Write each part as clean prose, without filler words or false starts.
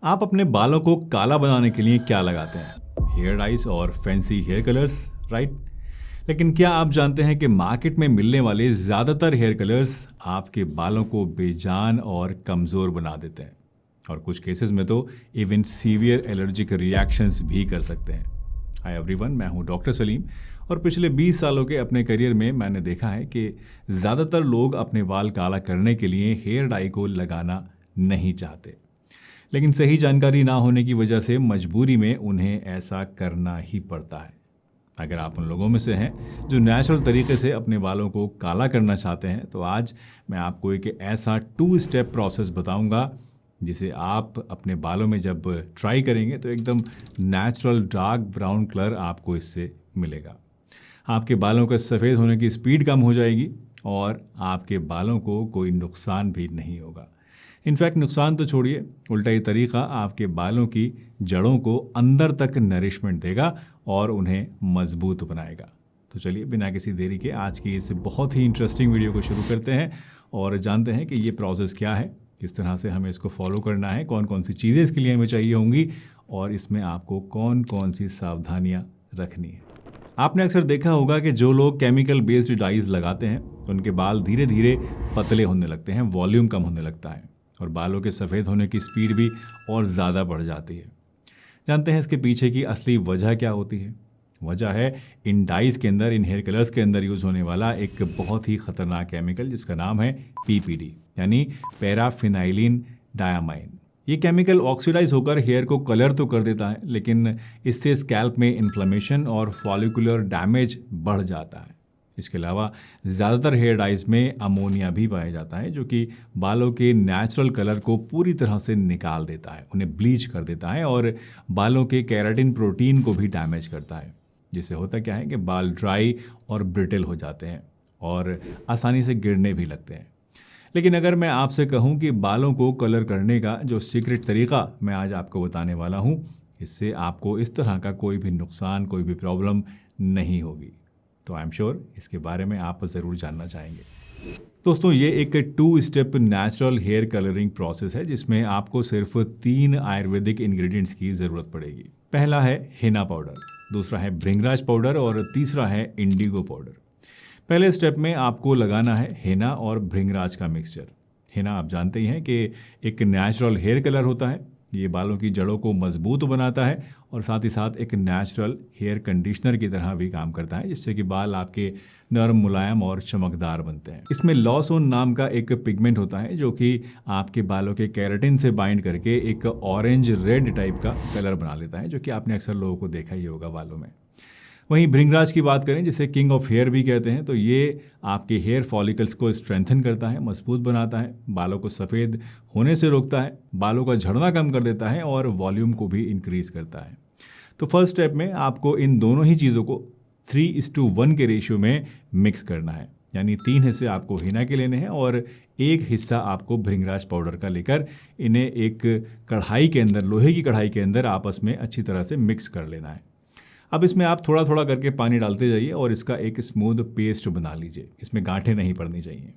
आप अपने बालों को काला बनाने के लिए क्या लगाते हैं? हेयर डाइज और फैंसी हेयर कलर्स, राइट? लेकिन क्या आप जानते हैं कि मार्केट में मिलने वाले ज़्यादातर हेयर कलर्स आपके बालों को बेजान और कमज़ोर बना देते हैं, और कुछ केसेस में तो इवन सीवियर एलर्जिक रिएक्शंस भी कर सकते हैं। हाय एवरीवन, मैं हूं डॉक्टर सलीम, और पिछले 20 सालों के अपने करियर में मैंने देखा है कि ज़्यादातर लोग अपने बाल काला करने के लिए हेयर डाई को लगाना नहीं चाहते, लेकिन सही जानकारी ना होने की वजह से मजबूरी में उन्हें ऐसा करना ही पड़ता है। अगर आप उन लोगों में से हैं जो नेचुरल तरीके से अपने बालों को काला करना चाहते हैं, तो आज मैं आपको एक ऐसा 2 स्टेप प्रोसेस बताऊंगा जिसे आप अपने बालों में जब ट्राई करेंगे तो एकदम नेचुरल डार्क ब्राउन कलर आपको इससे मिलेगा। आपके बालों का सफ़ेद होने की स्पीड कम हो जाएगी और आपके बालों को कोई नुकसान भी नहीं होगा। इनफैक्ट नुकसान तो छोड़िए, उल्टा ये तरीका आपके बालों की जड़ों को अंदर तक नरिशमेंट देगा और उन्हें मजबूत बनाएगा। तो चलिए बिना किसी देरी के आज की इस बहुत ही इंटरेस्टिंग वीडियो को शुरू करते हैं और जानते हैं कि ये प्रोसेस क्या है, किस तरह से हमें इसको फॉलो करना है, कौन कौन सी चीज़ें इसके लिए हमें चाहिए होंगी और इसमें आपको कौन कौन सी सावधानियाँ रखनी है। आपने अक्सर देखा होगा कि जो लोग केमिकल बेस्ड डाइज लगाते हैं उनके बाल धीरे धीरे पतले होने लगते हैं, वॉल्यूम कम होने लगता है और बालों के सफ़ेद होने की स्पीड भी और ज़्यादा बढ़ जाती है। जानते हैं इसके पीछे की असली वजह क्या होती है? वजह है इन डाइज के अंदर, इन हेयर कलर्स के अंदर यूज़ होने वाला एक बहुत ही ख़तरनाक केमिकल जिसका नाम है पीपीडी, यानी पैराफिनाइलिन डायामाइन। ये केमिकल ऑक्सीडाइज होकर हेयर को कलर तो कर देता है, लेकिन इससे स्कैल्प में इन्फ्लेमेशन और फॉलिकुलर डैमेज बढ़ जाता है। इसके अलावा ज़्यादातर हेयर डाइज में अमोनिया भी पाया जाता है, जो कि बालों के नेचुरल कलर को पूरी तरह से निकाल देता है, उन्हें ब्लीच कर देता है और बालों के केराटिन प्रोटीन को भी डैमेज करता है। जिससे होता क्या है कि बाल ड्राई और ब्रिटल हो जाते हैं और आसानी से गिरने भी लगते हैं। लेकिन अगर मैं आपसे कहूँ कि बालों को कलर करने का जो सीक्रेट तरीका मैं आज आपको बताने वाला हूँ, इससे आपको इस तरह का कोई भी नुकसान, कोई भी प्रॉब्लम नहीं होगी, तो आई एम श्योर इसके बारे में आप ज़रूर जानना चाहेंगे। दोस्तों, ये एक 2 step natural hair colouring process है जिसमें आपको सिर्फ 3 आयुर्वेदिक इंग्रेडिएंट्स की ज़रूरत पड़ेगी। पहला है हेना पाउडर, दूसरा है भृंगराज पाउडर और तीसरा है इंडिगो पाउडर। पहले स्टेप में आपको लगाना है हेना और भृंगराज का मिक्सचर। हेना आप जानते ही हैं कि एक नेचुरल हेयर कलर होता है। ये बालों की जड़ों को मजबूत बनाता है और साथ ही साथ एक नेचुरल हेयर कंडीशनर की तरह भी काम करता है, जिससे कि बाल आपके नरम, मुलायम और चमकदार बनते हैं। इसमें लॉसोन नाम का एक पिगमेंट होता है जो कि आपके बालों के केराटिन से बाइंड करके एक ऑरेंज रेड टाइप का कलर बना लेता है, जो कि आपने अक्सर लोगों को देखा ही होगा बालों में। वहीं भृंगराज की बात करें, जिसे किंग ऑफ हेयर भी कहते हैं, तो ये आपके हेयर फॉलिकल्स को स्ट्रेंथन करता है, मजबूत बनाता है, बालों को सफ़ेद होने से रोकता है, बालों का झड़ना कम कर देता है और वॉल्यूम को भी इंक्रीज़ करता है। तो फर्स्ट स्टेप में आपको इन दोनों ही चीज़ों को 3:1 के रेशियो में मिक्स करना है, यानी 3 हिस्से आपको हेना के लेने हैं और 1 हिस्सा आपको भृंगराज पाउडर का लेकर इन्हें एक कढ़ाई के अंदर, लोहे की कढ़ाई के अंदर आपस में अच्छी तरह से मिक्स कर लेना है। अब इसमें आप थोड़ा थोड़ा करके पानी डालते जाइए और इसका एक स्मूथ पेस्ट बना लीजिए। इसमें गांठें नहीं पड़नी चाहिए।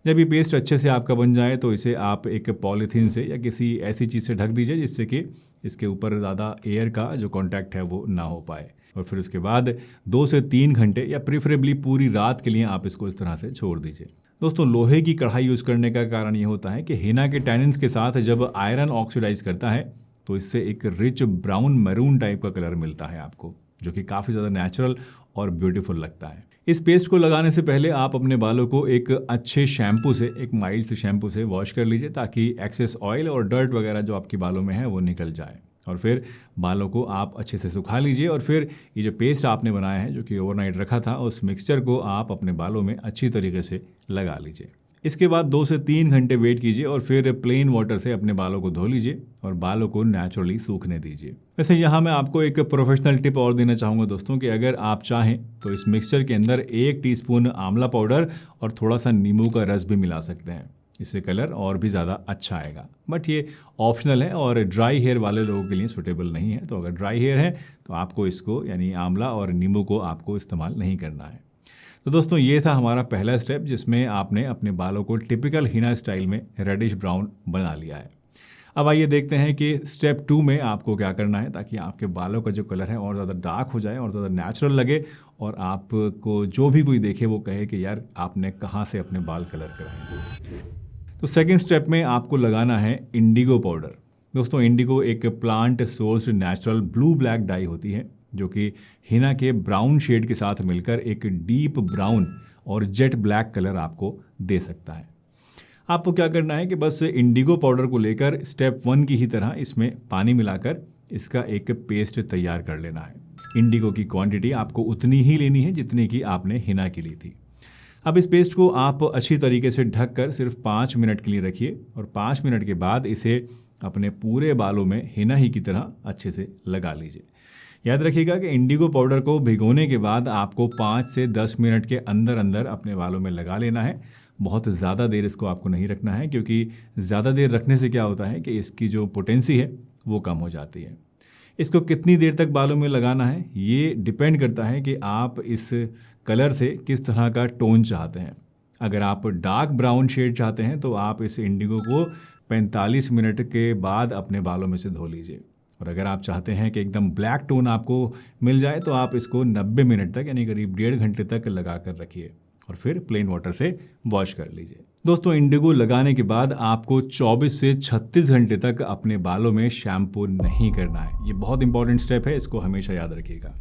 जब ये पेस्ट अच्छे से आपका बन जाए तो इसे आप एक पॉलीथीन से या किसी ऐसी चीज़ से ढक दीजिए जिससे कि इसके ऊपर ज़्यादा एयर का जो कांटेक्ट है वो ना हो पाए, और फिर उसके बाद 2 से 3 घंटे या प्रीफरेबली पूरी रात के लिए आप इसको इस तरह से छोड़ दीजिए। दोस्तों, लोहे की कढ़ाई यूज़ करने का कारण ये होता है कि हेना के टैनिन्स के साथ जब आयरन ऑक्सीडाइज करता है तो इससे एक रिच ब्राउन मैरून टाइप का कलर मिलता है आपको, जो कि काफ़ी ज़्यादा नेचुरल और ब्यूटीफुल लगता है। इस पेस्ट को लगाने से पहले आप अपने बालों को एक अच्छे शैम्पू से, एक माइल्ड से शैम्पू से वॉश कर लीजिए, ताकि एक्सेस ऑयल और डर्ट वगैरह जो आपके बालों में है वो निकल जाए। और फिर बालों को आप अच्छे से सुखा लीजिए और फिर ये जो पेस्ट आपने बनाया है, जो कि ओवरनाइट रखा था, उस मिक्सचर को आप अपने बालों में अच्छी तरीके से लगा लीजिए। इसके बाद 2 से 3 घंटे वेट कीजिए और फिर प्लेन वाटर से अपने बालों को धो लीजिए और बालों को नेचुरली सूखने दीजिए। वैसे यहाँ मैं आपको एक प्रोफेशनल टिप और देना चाहूँगा दोस्तों, कि अगर आप चाहें तो इस मिक्सचर के अंदर 1 टीस्पून आंवला पाउडर और थोड़ा सा नींबू का रस भी मिला सकते हैं। इससे कलर और भी ज़्यादा अच्छा आएगा, बट ये ऑप्शनल है और ड्राई हेयर वाले लोगों के लिए सूटेबल नहीं है। तो अगर ड्राई हेयर है तो आपको इसको, यानी आंवला और नींबू को आपको इस्तेमाल नहीं करना है। तो दोस्तों, ये था हमारा पहला स्टेप जिसमें आपने अपने बालों को टिपिकल हिना स्टाइल में रेडिश ब्राउन बना लिया है। अब आइए देखते हैं कि स्टेप 2 में आपको क्या करना है ताकि आपके बालों का जो कलर है और ज़्यादा डार्क हो जाए और ज़्यादा नेचुरल लगे और आपको जो भी कोई देखे वो कहे कि यार आपने कहाँ से अपने बाल कलर कराए। तो सेकेंड स्टेप में आपको लगाना है इंडिगो पाउडर। दोस्तों, इंडिगो एक plant sourced natural blue black dye होती है जो कि हिना के ब्राउन शेड के साथ मिलकर एक डीप ब्राउन और जेट ब्लैक कलर आपको दे सकता है। आपको क्या करना है कि बस इंडिगो पाउडर को लेकर स्टेप 1 की ही तरह इसमें पानी मिलाकर इसका एक पेस्ट तैयार कर लेना है। इंडिगो की क्वांटिटी आपको उतनी ही लेनी है जितनी की आपने हिना की ली थी। अब इस पेस्ट को आप अच्छी तरीके से ढक कर सिर्फ 5 मिनट के लिए रखिए और 5 मिनट के बाद इसे अपने पूरे बालों में हिना ही की तरह अच्छे से लगा लीजिए। याद रखिएगा कि इंडिगो पाउडर को भिगोने के बाद आपको 5 से 10 मिनट के अंदर अंदर अपने बालों में लगा लेना है। बहुत ज़्यादा देर इसको आपको नहीं रखना है क्योंकि ज़्यादा देर रखने से क्या होता है कि इसकी जो पोटेंसी है वो कम हो जाती है। इसको कितनी देर तक बालों में लगाना है ये डिपेंड करता है कि आप इस कलर से किस तरह का टोन चाहते हैं। अगर आप डार्क ब्राउन शेड चाहते हैं तो आप इस इंडिगो को 45 मिनट के बाद अपने बालों में से धो लीजिए और अगर आप चाहते हैं कि एकदम ब्लैक टोन आपको मिल जाए तो आप इसको 90 मिनट तक यानी करीब 1.5 घंटे तक लगा कर रखिए और फिर प्लेन वाटर से वॉश कर लीजिए। दोस्तों, इंडिगो लगाने के बाद आपको 24 से 36 घंटे तक अपने बालों में शैम्पू नहीं करना है। ये बहुत इंपॉर्टेंट स्टेप है, इसको हमेशा याद रखिएगा।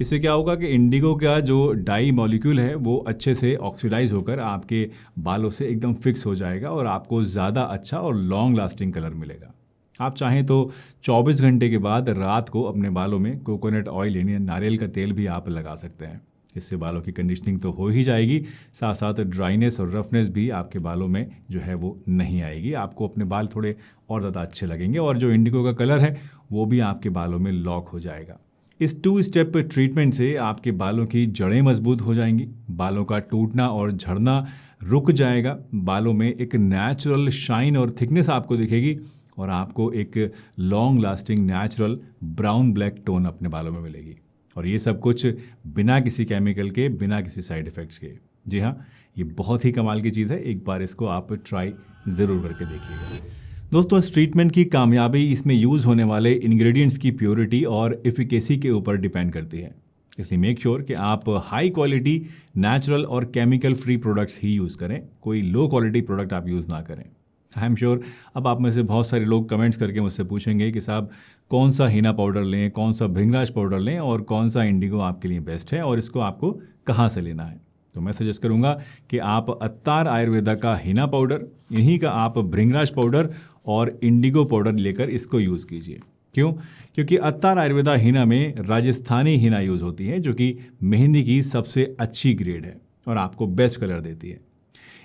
इससे क्या होगा कि इंडिगो का जो डाई मॉलिक्यूल है वो अच्छे से ऑक्सीडाइज होकर आपके बालों से एकदम फिक्स हो जाएगा और आपको ज़्यादा अच्छा और लॉन्ग लास्टिंग कलर मिलेगा। आप चाहें तो 24 घंटे के बाद रात को अपने बालों में कोकोनट ऑयल यानी नारियल का तेल भी आप लगा सकते हैं। इससे बालों की कंडीशनिंग तो हो ही जाएगी, साथ साथ ड्राइनेस और रफनेस भी आपके बालों में जो है वो नहीं आएगी। आपको अपने बाल थोड़े और ज़्यादा अच्छे लगेंगे और जो इंडिगो का कलर है वो भी आपके बालों में लॉक हो जाएगा। इस 2 स्टेप ट्रीटमेंट से आपके बालों की जड़ें मजबूत हो जाएंगी, बालों का टूटना और झड़ना रुक जाएगा, बालों में एक नेचुरल शाइन और थिकनेस आपको दिखेगी और आपको एक long lasting natural brown black tone अपने बालों में मिलेगी। और ये सब कुछ बिना किसी केमिकल के, बिना किसी साइड इफ़ेक्ट्स के। जी हाँ, ये बहुत ही कमाल की चीज़ है, एक बार इसको आप ट्राई ज़रूर करके देखिएगा। दोस्तों, इस ट्रीटमेंट की कामयाबी इसमें यूज़ होने वाले इंग्रेडिएंट्स की प्योरिटी और एफिकेसी के ऊपर डिपेंड करती है। इसलिए मेक श्योर कि आप हाई क्वालिटी नेचुरल और केमिकल फ्री प्रोडक्ट्स ही यूज़ करें, कोई लो क्वालिटी प्रोडक्ट आप यूज़ ना करें। आई एम श्योर अब आप में से बहुत सारे लोग कमेंट्स करके मुझसे पूछेंगे कि साहब कौन सा हिना पाउडर लें, कौन सा भृंगराज पाउडर लें और कौन सा इंडिगो आपके लिए बेस्ट है और इसको आपको कहाँ से लेना है। तो मैं सजेस्ट करूँगा कि आप अत्तार आयुर्वेदा का हिना पाउडर, इन्हीं का आप भृंगराज पाउडर और इंडिगो पाउडर लेकर इसको यूज़ कीजिए। क्यों? क्योंकि अत्तार आयुर्वेदा हिना में राजस्थानी हिना यूज़ होती है जो कि मेहंदी की सबसे अच्छी ग्रेड है और आपको बेस्ट कलर देती है।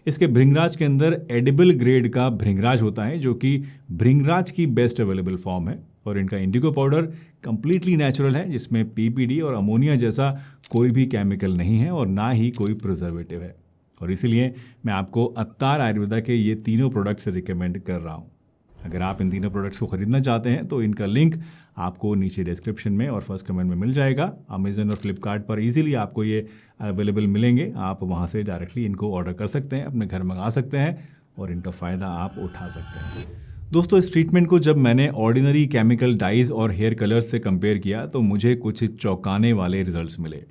इसके भृंगराज के अंदर एडिबल ग्रेड का भृंगराज होता है जो कि भृंगराज की बेस्ट अवेलेबल फॉर्म है और इनका इंडिगो पाउडर कंप्लीटली नेचुरल है जिसमें पीपीडी और अमोनिया जैसा कोई भी केमिकल नहीं है और ना ही कोई प्रिजर्वेटिव है और इसीलिए मैं आपको अत्तार आयुर्वेदा के ये तीनों प्रोडक्ट्स रिकमेंड कर रहा हूँ। अगर आप इन तीनों प्रोडक्ट्स को खरीदना चाहते हैं तो इनका लिंक आपको नीचे डिस्क्रिप्शन में और फर्स्ट कमेंट में मिल जाएगा। अमेजन और फ्लिपकार्ट पर इजीली आपको ये अवेलेबल मिलेंगे, आप वहाँ से डायरेक्टली इनको ऑर्डर कर सकते हैं, अपने घर मंगा सकते हैं और इनका फ़ायदा आप उठा सकते हैं। दोस्तों, इस ट्रीटमेंट को जब मैंने ऑर्डिनरी केमिकल डाइज और हेयर कलर्स से कंपेयर किया तो मुझे कुछ चौंकाने वाले रिजल्ट्स मिले।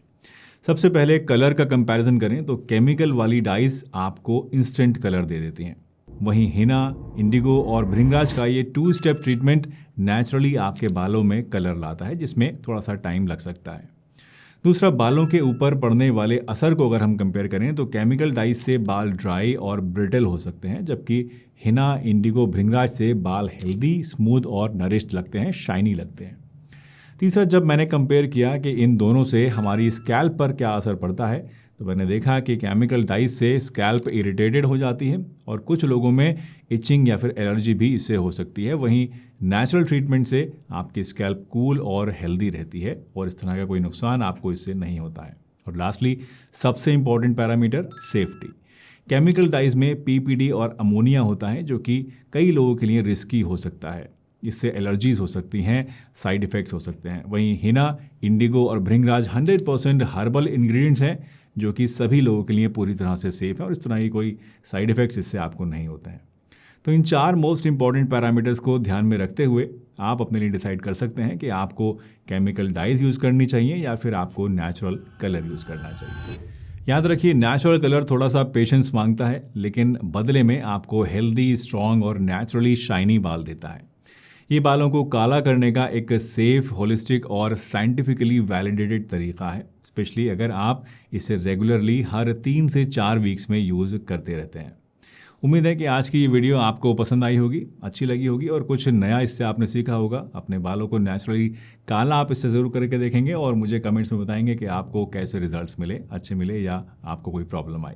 सबसे पहले कलर का कंपैरिजन करें तो केमिकल वाली डाइज आपको इंस्टेंट कलर दे देती हैं, वहीं हिना, इंडिगो और भृंगराज का ये 2 स्टेप ट्रीटमेंट नेचुरली आपके बालों में कलर लाता है जिसमें थोड़ा सा टाइम लग सकता है। दूसरा, बालों के ऊपर पड़ने वाले असर को अगर हम कंपेयर करें तो केमिकल डाइज से बाल ड्राई और ब्रिटल हो सकते हैं जबकि हिना, इंडिगो, भृंगराज से बाल हेल्दी, स्मूथ और नरिश्ड लगते हैं, शाइनी लगते हैं। तीसरा, जब मैंने कंपेयर किया कि इन दोनों से हमारी स्कैल्प पर क्या असर पड़ता है तो मैंने देखा कि केमिकल डाइज से स्कैल्प इरिटेटेड हो जाती है और कुछ लोगों में इचिंग या फिर एलर्जी भी इससे हो सकती है, वहीं नेचुरल ट्रीटमेंट से आपकी स्कैल्प कूल और हेल्दी रहती है और इस तरह का कोई नुकसान आपको इससे नहीं होता है। और लास्टली, सबसे important parameter safety. Chemical dyes में पीपीडी और अमोनिया होता है जो कि कई लोगों के लिए रिस्की हो सकता है, इससे एलर्जीज हो सकती हैं, साइड इफ़ेक्ट्स हो सकते हैं। वहीं हिना, इंडिगो और भृंगराज 100% हर्बल इंग्रेडिएंट्स हैं जो कि सभी लोगों के लिए पूरी तरह से सेफ है और इस तरह की कोई साइड इफ़ेक्ट्स इससे आपको नहीं होते हैं। तो इन 4 मोस्ट इंपॉर्टेंट पैरामीटर्स को ध्यान में रखते हुए आप अपने लिए डिसाइड कर सकते हैं कि आपको केमिकल डाइज यूज़ करनी चाहिए या फिर आपको नेचुरल कलर यूज़ करना चाहिए। याद रखिए, नेचुरल कलर थोड़ा सा पेशेंस मांगता है, लेकिन बदले में आपको हेल्दी, स्ट्रॉन्ग और नेचुरली शाइनी बाल देता है। ये बालों को काला करने का एक सेफ, होलिस्टिक और साइंटिफिकली वैलिडेटेड तरीका है, स्पेशली अगर आप इसे रेगुलरली हर 3 से 4 वीक्स में यूज़ करते रहते हैं। उम्मीद है कि आज की ये वीडियो आपको पसंद आई होगी, अच्छी लगी होगी और कुछ नया इससे आपने सीखा होगा। अपने बालों को नेचुरली काला आप इससे ज़रूर करके देखेंगे और मुझे कमेंट्स में बताएंगे कि आपको कैसे रिजल्ट्स मिले, अच्छे मिले या आपको कोई प्रॉब्लम आई।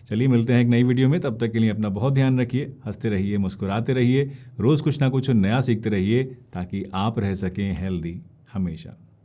चलिए मिलते हैं एक नई वीडियो में, तब तक के लिए अपना बहुत ध्यान रखिए, हंसते रहिए, मुस्कुराते रहिए, रोज़ कुछ ना कुछ नया सीखते रहिए ताकि आप रह सकें हेल्दी हमेशा।